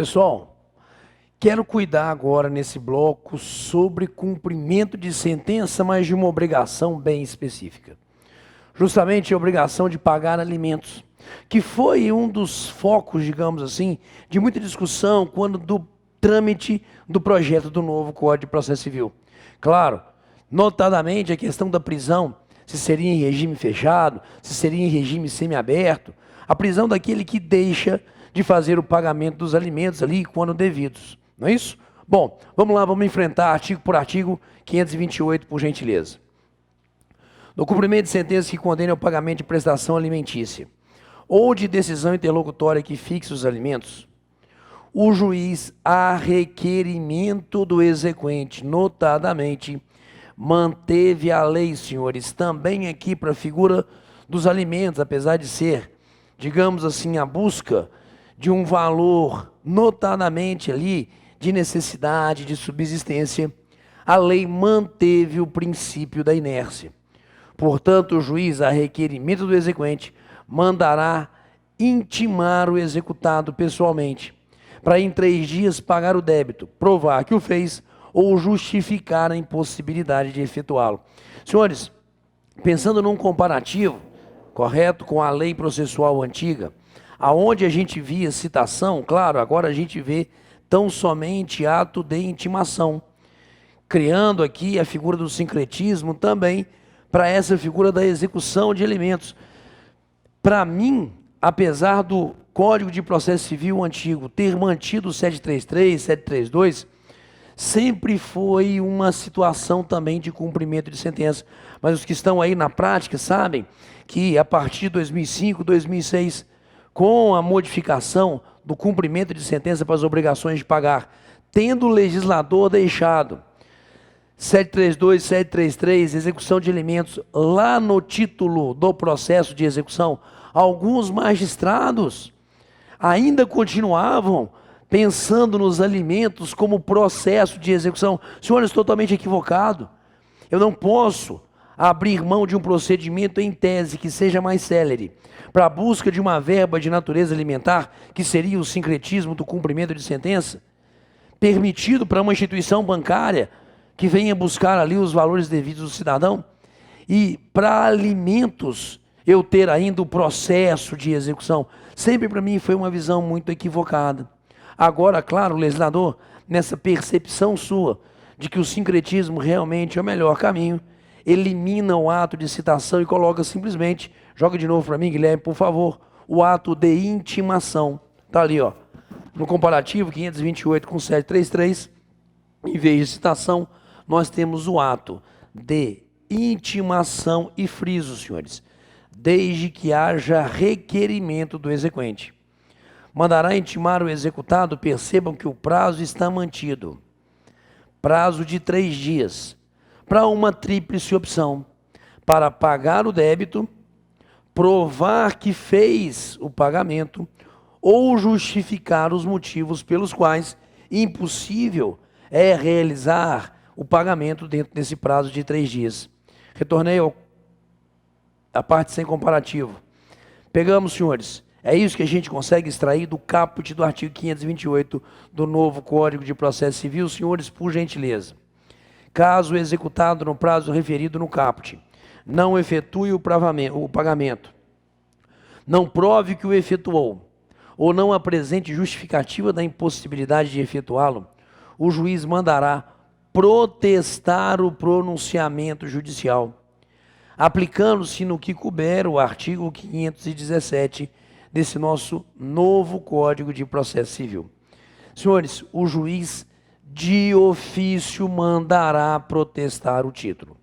Pessoal, quero cuidar agora nesse bloco sobre cumprimento de sentença, mas de uma obrigação bem específica. Justamente a obrigação de pagar alimentos, que foi um dos focos, digamos assim, de muita discussão quando do trâmite do projeto do novo Código de Processo Civil. Claro, notadamente a questão da prisão, se seria em regime fechado, se seria em regime semiaberto, a prisão daquele que deixa de fazer o pagamento dos alimentos ali quando devidos, não é isso? Bom, vamos lá, vamos enfrentar artigo por artigo 528, por gentileza. No cumprimento de sentença que condene ao pagamento de prestação alimentícia ou de decisão interlocutória que fixe os alimentos, o juiz, a requerimento do exequente, notadamente, manteve a lei, senhores, também aqui para a figura dos alimentos, apesar de ser, digamos assim, a busca de um valor, notadamente ali, de necessidade, de subsistência, a lei manteve o princípio da inércia. Portanto, o juiz, a requerimento do exequente, mandará intimar o executado pessoalmente, para em 3 dias pagar o débito, provar que o fez ou justificar a impossibilidade de efetuá-lo. Senhores, pensando num comparativo, correto, com a lei processual antiga, aonde a gente via citação, claro, agora a gente vê tão somente ato de intimação, criando aqui a figura do sincretismo também para essa figura da execução de alimentos. Para mim, apesar do Código de Processo Civil antigo ter mantido o 733, 732, sempre foi uma situação também de cumprimento de sentença. Mas os que estão aí na prática sabem que a partir de 2005, 2006, com a modificação do cumprimento de sentença para as obrigações de pagar, tendo o legislador deixado 732, 733, execução de alimentos, lá no título do processo de execução, alguns magistrados ainda continuavam pensando nos alimentos como processo de execução. Senhores, totalmente equivocado. Eu não posso abrir mão de um procedimento em tese que seja mais célere, para a busca de uma verba de natureza alimentar, que seria o sincretismo do cumprimento de sentença, permitido para uma instituição bancária que venha buscar ali os valores devidos do cidadão, e para alimentos eu ter ainda o processo de execução. Sempre para mim foi uma visão muito equivocada. Agora, claro, o legislador, nessa percepção sua de que o sincretismo realmente é o melhor caminho, elimina o ato de citação e coloca simplesmente, joga de novo para mim, Guilherme, por favor, o ato de intimação. Está ali, ó, no comparativo 528 com 733, em vez de citação, nós temos o ato de intimação e friso, senhores, desde que haja requerimento do exequente. Mandará intimar o executado, percebam que o prazo está mantido. Prazo de 3 dias, para uma tríplice opção, para pagar o débito, provar que fez o pagamento, ou justificar os motivos pelos quais impossível é realizar o pagamento dentro desse prazo de 3 dias. Retornei à parte sem comparativo. Pegamos, senhores, é isso que a gente consegue extrair do caput do artigo 528 do novo Código de Processo Civil, senhores, por gentileza. Caso o executado no prazo referido no caput não efetue o pagamento, não prove que o efetuou, ou não apresente justificativa da impossibilidade de efetuá-lo, o juiz mandará protestar o pronunciamento judicial, aplicando-se no que couber o artigo 517 desse nosso novo Código de Processo Civil. Senhores, o juiz de ofício mandará protestar o título.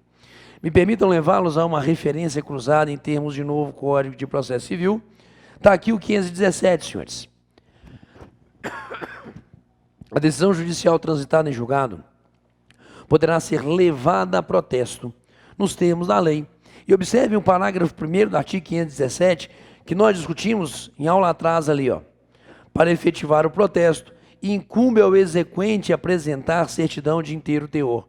Me permitam levá-los a uma referência cruzada em termos de novo Código de Processo Civil. Está aqui o 517, senhores. A decisão judicial transitada em julgado poderá ser levada a protesto nos termos da lei. E observe o parágrafo 1º do artigo 517, que nós discutimos em aula atrás ali, ó. Para efetivar o protesto, incumbe ao exequente apresentar certidão de inteiro teor.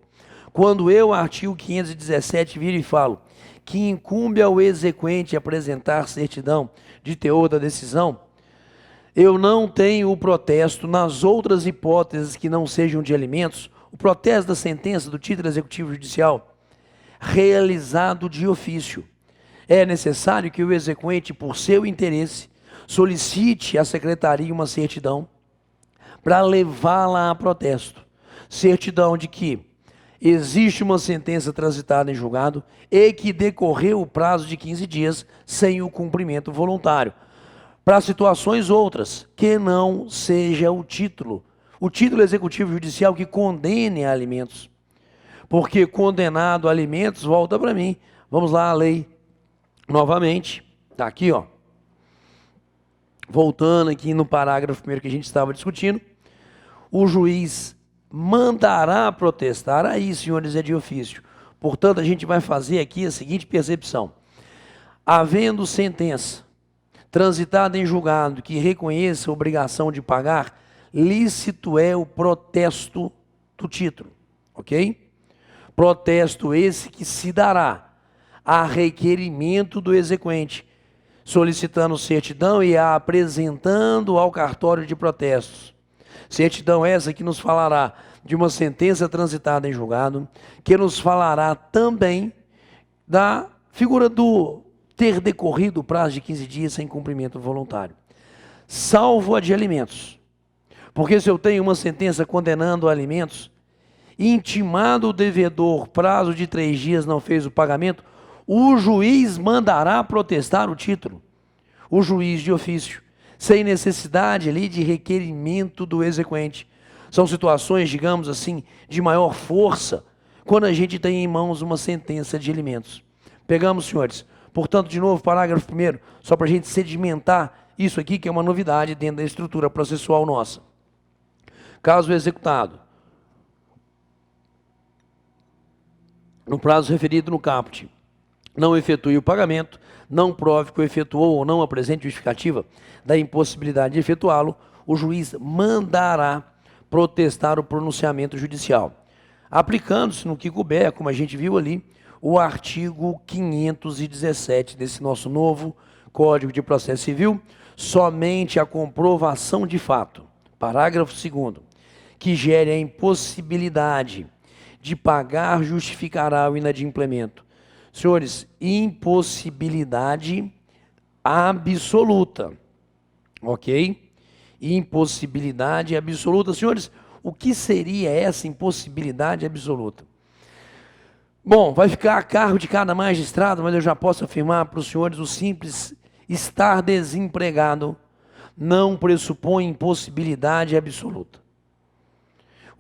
Quando eu, artigo 517, viro e falo que incumbe ao exequente apresentar certidão de teor da decisão, eu não tenho o protesto nas outras hipóteses que não sejam de alimentos, o protesto da sentença do título executivo judicial realizado de ofício. É necessário que o exequente, por seu interesse, solicite à secretaria uma certidão para levá-la a protesto. Certidão de que existe uma sentença transitada em julgado e que decorreu o prazo de 15 dias sem o cumprimento voluntário. Para situações outras, que não seja o título executivo judicial que condene a alimentos. Porque condenado a alimentos, volta para mim. Vamos lá, a lei, novamente, está aqui, ó. Voltando aqui no parágrafo primeiro que a gente estava discutindo, o juiz mandará protestar, aí, senhores, é de ofício. Portanto, a gente vai fazer aqui a seguinte percepção. Havendo sentença transitada em julgado que reconheça a obrigação de pagar, lícito é o protesto do título, ok? Protesto esse que se dará a requerimento do exequente, solicitando certidão e a apresentando ao cartório de protestos. Certidão essa que nos falará de uma sentença transitada em julgado, que nos falará também da figura do ter decorrido o prazo de 15 dias sem cumprimento voluntário. Salvo a de alimentos. Porque se eu tenho uma sentença condenando alimentos, intimado o devedor, prazo de 3 dias não fez o pagamento, o juiz mandará protestar o título. O juiz de ofício, sem necessidade ali de requerimento do exequente. São situações, digamos assim, de maior força, quando a gente tem em mãos uma sentença de alimentos. Pegamos, senhores, portanto, de novo, parágrafo 1º, só para a gente sedimentar isso aqui, que é uma novidade dentro da estrutura processual nossa. Caso executado, no prazo referido no caput, não efetue o pagamento, não prove que o efetuou ou não apresente justificativa da impossibilidade de efetuá-lo, o juiz mandará protestar o pronunciamento judicial, aplicando-se no que couber, como a gente viu ali, o artigo 517 desse nosso novo Código de Processo Civil, somente a comprovação de fato, parágrafo 2º, que gere a impossibilidade de pagar justificará o inadimplemento. Senhores, impossibilidade absoluta, ok? Impossibilidade absoluta. Senhores, o que seria essa impossibilidade absoluta? Bom, vai ficar a cargo de cada magistrado, mas eu já posso afirmar para os senhores, o simples estar desempregado não pressupõe impossibilidade absoluta.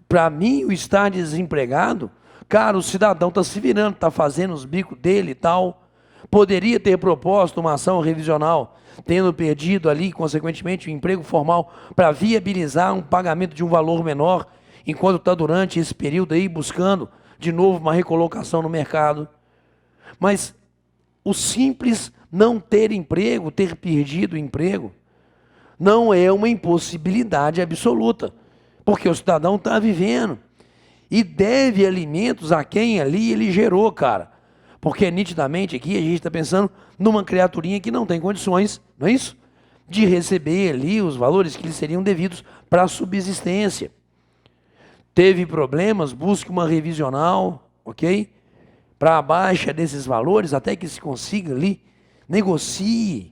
Para mim, o estar desempregado, cara, o cidadão está se virando, está fazendo os bicos dele e tal, poderia ter proposto uma ação revisional, tendo perdido ali, consequentemente, o emprego formal, para viabilizar um pagamento de um valor menor, enquanto está durante esse período aí buscando, de novo, uma recolocação no mercado. Mas o simples não ter emprego, ter perdido o emprego, não é uma impossibilidade absoluta, porque o cidadão está vivendo e deve alimentos a quem ali ele gerou, cara. Porque nitidamente aqui a gente está pensando numa criaturinha que não tem condições, não é isso? De receber ali os valores que lhe seriam devidos para a subsistência. Teve problemas, busque uma revisional, ok? Para a baixa desses valores, até que se consiga ali, negocie,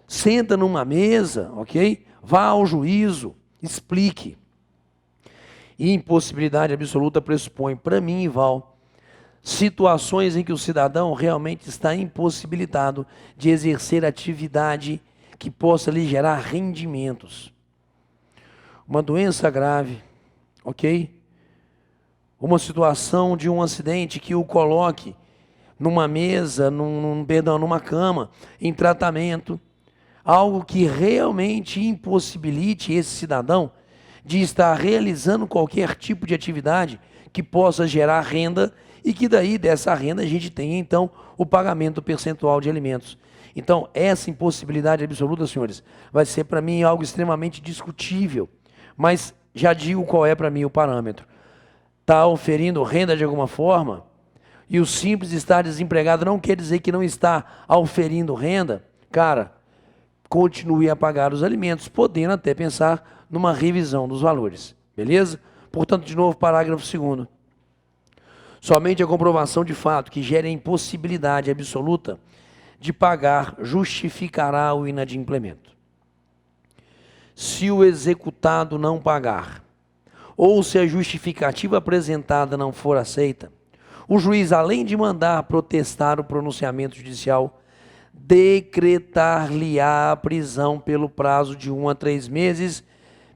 senta numa mesa, ok? Vá ao juízo, explique. E impossibilidade absoluta pressupõe, para mim, Val, situações em que o cidadão realmente está impossibilitado de exercer atividade que possa lhe gerar rendimentos. Uma doença grave, ok? Uma situação de um acidente que o coloque numa mesa, numa cama, em tratamento, algo que realmente impossibilite esse cidadão de estar realizando qualquer tipo de atividade que possa gerar renda e que daí dessa renda a gente tenha então o pagamento percentual de alimentos. Então essa impossibilidade absoluta, senhores, vai ser para mim algo extremamente discutível, mas já digo qual é para mim o parâmetro. Está oferindo renda de alguma forma e o simples estar desempregado não quer dizer que não está oferindo renda, cara, continue a pagar os alimentos, podendo até pensar numa revisão dos valores. Beleza? Portanto, de novo, parágrafo 2º. Somente a comprovação de fato que gere a impossibilidade absoluta de pagar justificará o inadimplemento. Se o executado não pagar, ou se a justificativa apresentada não for aceita, o juiz, além de mandar protestar o pronunciamento judicial, decretar-lhe-á a prisão pelo prazo de 1 a 3 meses.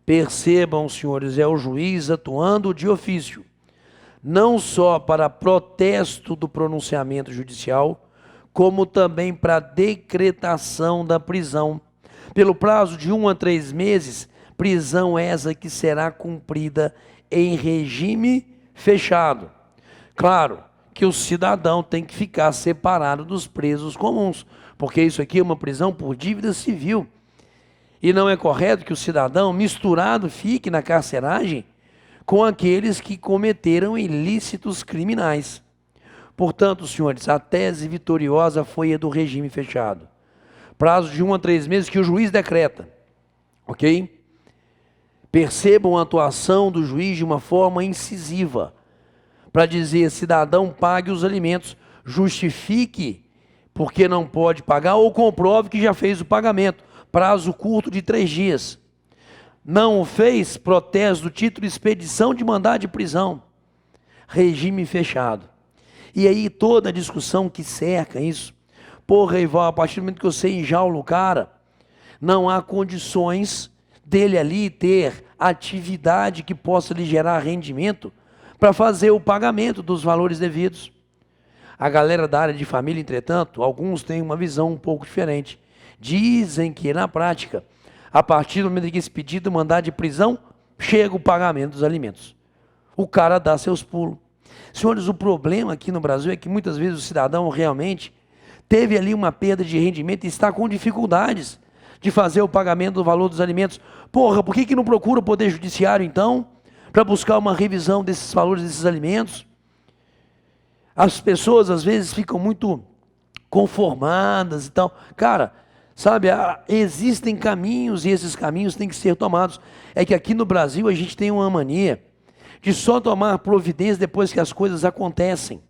Percebam, senhores, é o juiz atuando de ofício, não só para protesto do pronunciamento judicial, como também para decretação da prisão, pelo prazo de 1 a 3 meses, prisão essa que será cumprida em regime fechado. Claro que o cidadão tem que ficar separado dos presos comuns, porque isso aqui é uma prisão por dívida civil. E não é correto que o cidadão misturado fique na carceragem com aqueles que cometeram ilícitos criminais. Portanto, senhores, a tese vitoriosa foi a do regime fechado. Prazo de 1 a 3 meses que o juiz decreta. Ok? Percebam a atuação do juiz de uma forma incisiva, para dizer, cidadão, pague os alimentos, justifique porque não pode pagar ou comprove que já fez o pagamento. Prazo curto de 3 dias. Não o fez, protesto do título expedição de mandado de prisão. Regime fechado. E aí toda a discussão que cerca isso. Porra, Ival, a partir do momento que você enjaula o cara, não há condições dele ali ter atividade que possa lhe gerar rendimento para fazer o pagamento dos valores devidos. A galera da área de família, entretanto, alguns têm uma visão um pouco diferente. Dizem que, na prática, a partir do momento que esse pedido mandado de prisão, chega o pagamento dos alimentos. O cara dá seus pulos. Senhores, o problema aqui no Brasil é que muitas vezes o cidadão realmente teve ali uma perda de rendimento e está com dificuldades de fazer o pagamento do valor dos alimentos. Porra, por que não procura o Poder Judiciário, então, para buscar uma revisão desses valores desses alimentos? As pessoas, às vezes, ficam muito conformadas e tal. Cara, sabe, existem caminhos e esses caminhos têm que ser tomados. É que aqui no Brasil a gente tem uma mania de só tomar providência depois que as coisas acontecem.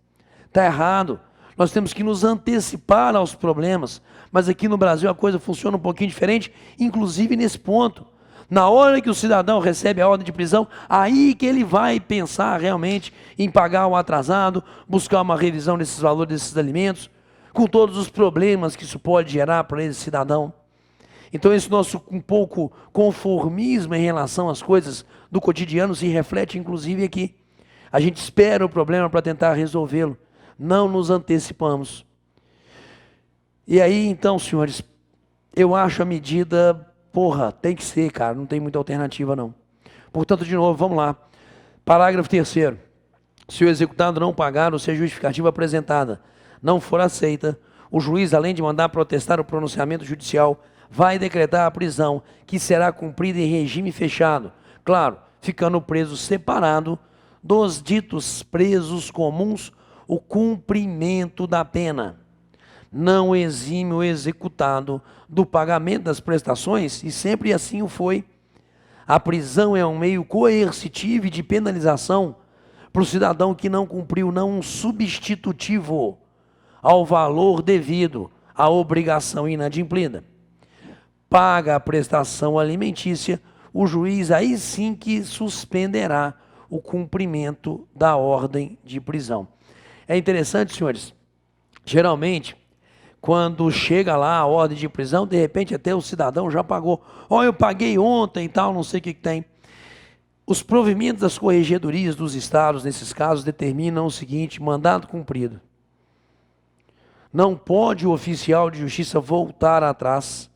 Está errado. Nós temos que nos antecipar aos problemas. Mas aqui no Brasil a coisa funciona um pouquinho diferente, inclusive nesse ponto. Na hora que o cidadão recebe a ordem de prisão, aí que ele vai pensar realmente em pagar o atrasado, buscar uma revisão desses valores desses alimentos, com todos os problemas que isso pode gerar para esse cidadão. Então esse nosso um pouco conformismo em relação às coisas do cotidiano se reflete inclusive aqui. A gente espera o problema para tentar resolvê-lo, não nos antecipamos. E aí então, senhores, eu acho a medida... Porra, tem que ser, cara, não tem muita alternativa não. Portanto, de novo, vamos lá. Parágrafo 3º. Se o executado não pagar ou se a justificativa apresentada não for aceita, o juiz, além de mandar protestar o pronunciamento judicial, vai decretar a prisão, que será cumprida em regime fechado. Claro, ficando o preso separado dos ditos presos comuns, o cumprimento da pena. Não exime o executado do pagamento das prestações, e sempre assim o foi. A prisão é um meio coercitivo e de penalização para o cidadão que não cumpriu, não um substitutivo ao valor devido à obrigação inadimplida. Paga a prestação alimentícia, o juiz aí sim que suspenderá o cumprimento da ordem de prisão. É interessante, senhores, geralmente... Quando chega lá a ordem de prisão, de repente até o cidadão já pagou. Ó, eu paguei ontem e tal, não sei o que tem. Os provimentos das corregedorias dos estados, nesses casos, determinam o seguinte: mandado cumprido. Não pode o oficial de justiça voltar atrás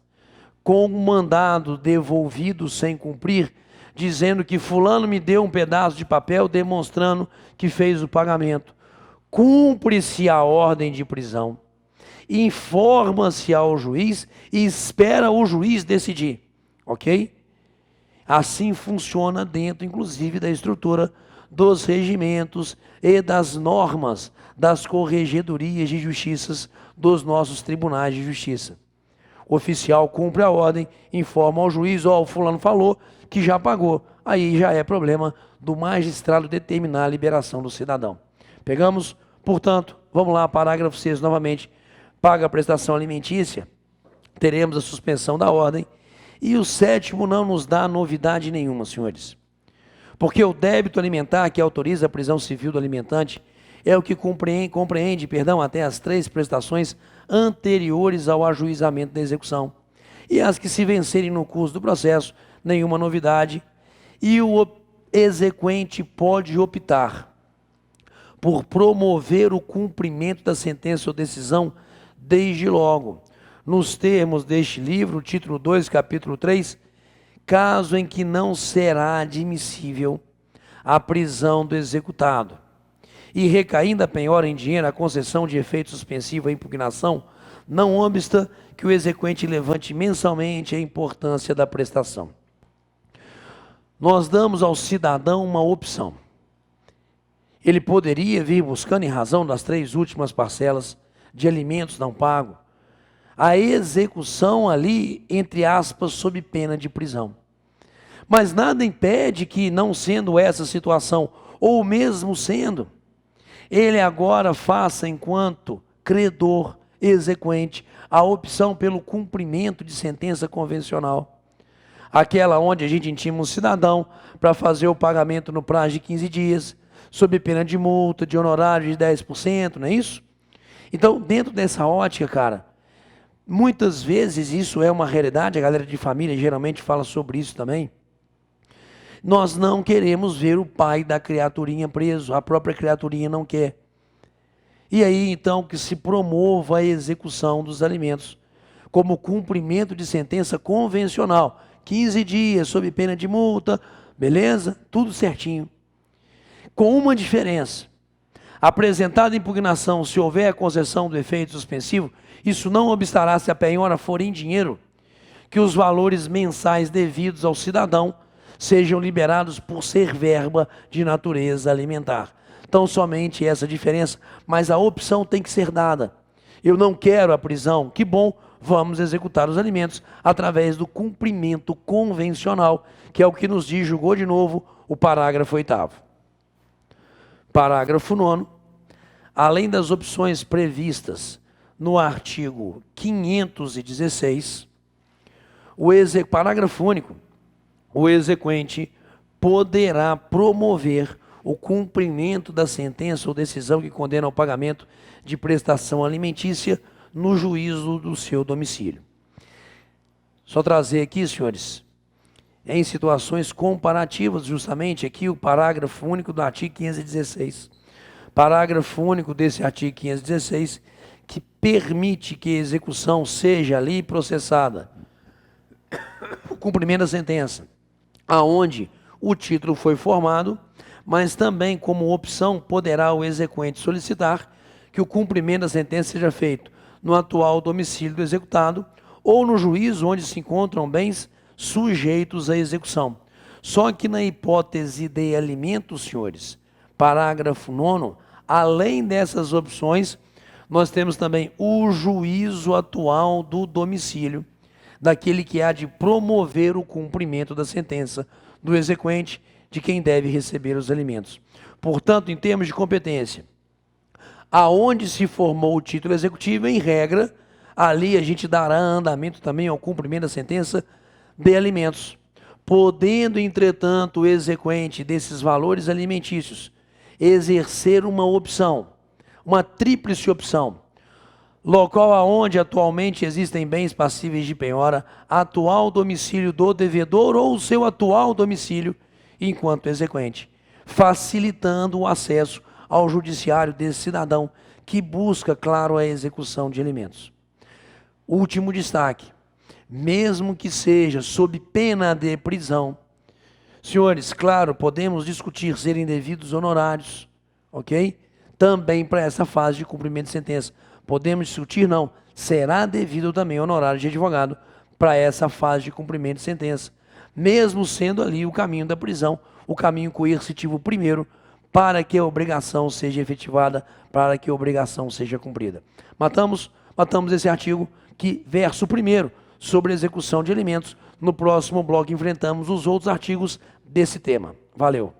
com um mandado devolvido sem cumprir, dizendo que fulano me deu um pedaço de papel demonstrando que fez o pagamento. Cumpre-se a ordem de prisão. Informa-se ao juiz e espera o juiz decidir, ok? Assim funciona dentro, inclusive, da estrutura dos regimentos e das normas das corregedorias de justiças dos nossos tribunais de justiça. O oficial cumpre a ordem, informa ao juiz, ó, o fulano falou que já pagou. Aí já é problema do magistrado determinar a liberação do cidadão. Pegamos? Portanto, vamos lá, parágrafo 6 novamente. Paga a prestação alimentícia, teremos a suspensão da ordem. E o 7º não nos dá novidade nenhuma, senhores. Porque o débito alimentar que autoriza a prisão civil do alimentante é o que compreende, até as 3 prestações anteriores ao ajuizamento da execução. E as que se vencerem no curso do processo, nenhuma novidade. E o exequente pode optar por promover o cumprimento da sentença ou decisão desde logo, nos termos deste livro, título 2, capítulo 3, caso em que não será admissível a prisão do executado, e recaindo a penhora em dinheiro a concessão de efeito suspensivo à impugnação, não obsta que o exequente levante mensalmente a importância da prestação. Nós damos ao cidadão uma opção. Ele poderia vir buscando, em razão das 3 últimas parcelas de alimentos não pagos, a execução ali, entre aspas, sob pena de prisão. Mas nada impede que, não sendo essa situação, ou mesmo sendo, ele agora faça, enquanto credor exequente, a opção pelo cumprimento de sentença convencional. Aquela onde a gente intima um cidadão para fazer o pagamento no prazo de 15 dias, sob pena de multa, de honorário de 10%, não é isso? Então, dentro dessa ótica, cara, muitas vezes isso é uma realidade, a galera de família geralmente fala sobre isso também. Nós não queremos ver o pai da criaturinha preso, a própria criaturinha não quer. E aí, então, que se promova a execução dos alimentos, como cumprimento de sentença convencional, 15 dias, sob pena de multa, beleza? Tudo certinho. Com uma diferença: apresentada impugnação, se houver a concessão do efeito suspensivo, isso não obstará, se a penhora for em dinheiro, que os valores mensais devidos ao cidadão sejam liberados por ser verba de natureza alimentar. Então, somente essa diferença, mas a opção tem que ser dada. Eu não quero a prisão, que bom, vamos executar os alimentos através do cumprimento convencional, que é o que nos diz, julgou de novo, o parágrafo 8º. Parágrafo 9º. Além das opções previstas no artigo 516, parágrafo único, o exequente poderá promover o cumprimento da sentença ou decisão que condena ao pagamento de prestação alimentícia no juízo do seu domicílio. Só trazer aqui, senhores, em situações comparativas, justamente aqui o parágrafo único do artigo 516. Parágrafo único desse artigo 516, que permite que a execução seja ali processada. O cumprimento da sentença, aonde o título foi formado, mas também como opção poderá o exequente solicitar que o cumprimento da sentença seja feito no atual domicílio do executado ou no juízo onde se encontram bens sujeitos à execução. Só que na hipótese de alimentos, senhores, parágrafo 9º, além dessas opções, nós temos também o juízo atual do domicílio, daquele que há de promover o cumprimento da sentença do exequente de quem deve receber os alimentos. Portanto, em termos de competência, aonde se formou o título executivo, em regra, ali a gente dará andamento também ao cumprimento da sentença de alimentos, podendo, entretanto, o exequente desses valores alimentícios exercer uma opção, uma tríplice opção: local aonde atualmente existem bens passíveis de penhora, atual domicílio do devedor ou o seu atual domicílio enquanto exequente, facilitando o acesso ao judiciário desse cidadão que busca, claro, a execução de alimentos. Último destaque: mesmo que seja sob pena de prisão, senhores, claro, podemos discutir serem devidos honorários, ok? Também para essa fase de cumprimento de sentença. Podemos discutir, não, será devido também honorário de advogado para essa fase de cumprimento de sentença, mesmo sendo ali o caminho da prisão, o caminho coercitivo primeiro, para que a obrigação seja efetivada, para que a obrigação seja cumprida. Matamos esse artigo que, verso 1º, sobre execução de alimentos. No próximo bloco enfrentamos os outros artigos desse tema. Valeu!